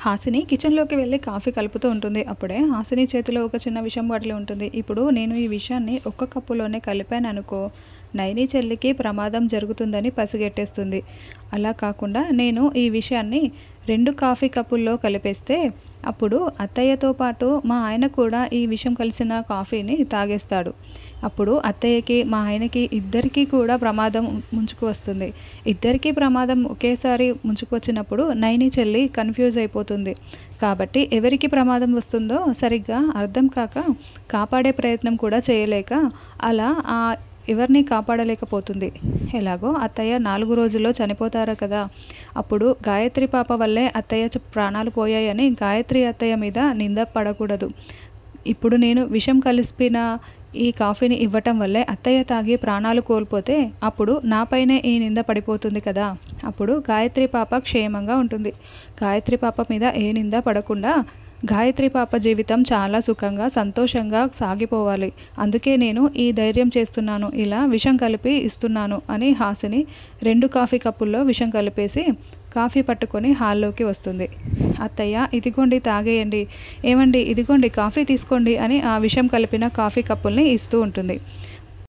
హాసిని కిచెన్లోకి వెళ్ళి కాఫీ కలుపుతూ ఉంటుంది. అప్పుడే హాసిని చేతిలో ఒక చిన్న విషం బాటిల్ ఉంటుంది. ఇప్పుడు నేను ఈ విషయాన్ని ఒక్క కప్పులోనే కలిపాననుకో, నైని చెల్లికి ప్రమాదం జరుగుతుందని పసిగట్టేస్తుంది. అలా కాకుండా నేను ఈ విషయాన్ని 2 కాఫీ కప్పుల్లో కలిపేస్తే అప్పుడు అత్తయ్యతో పాటు మా ఆయన కూడా ఈ విషం కలిసిన కాఫీని తాగేస్తాడు. అప్పుడు అత్తయ్యకి, మా ఆయనకి ఇద్దరికీ కూడా ప్రమాదం ముంచుకు వస్తుంది. ఇద్దరికీ ప్రమాదం ఒకేసారి ముంచుకు వచ్చినప్పుడు నైని చెల్లి కన్ఫ్యూజ్ అయిపోతుంది. కాబట్టి ఎవరికి ప్రమాదం వస్తుందో సరిగ్గా అర్థం కాక, కాపాడే ప్రయత్నం కూడా చేయలేక అలా ఎవరిని కాపాడలేకపోతుంది. ఎలాగో అత్తయ్య 4 రోజుల్లో చనిపోతారు కదా. అప్పుడు గాయత్రి పాప వల్లే అత్తయ్య ప్రాణాలు పోయాయని గాయత్రి అత్తయ్య మీద నింద పడకూడదు. ఇప్పుడు నేను విషం కలిపిన ఈ కాఫీని ఇవ్వటం వల్లే అత్తయ్య తాగి ప్రాణాలు కోల్పోతే అప్పుడు నాపైనే ఈ నింద పడిపోతుంది కదా. అప్పుడు గాయత్రి పాప క్షేమంగా ఉంటుంది. గాయత్రి పాప మీద ఏ నింద పడకుండా గాయత్రి పాప జీవితం చాలా సుఖంగా, సంతోషంగా సాగిపోవాలి. అందుకే నేను ఈ ధైర్యం చేస్తున్నాను, ఇలా విషం కలిపి ఇస్తున్నాను అని హాసిని 2 కాఫీ కప్పుల్లో విషం కలిపేసి కాఫీ పట్టుకొని హాల్లోకి వస్తుంది. అత్తయ్య, ఇదిగోండి తాగేయండి, ఏమండి ఇదిగోండి కాఫీ తీసుకోండి అని ఆ విషం కలిపిన కాఫీ కప్పుల్ని ఇస్తూ ఉంటుంది.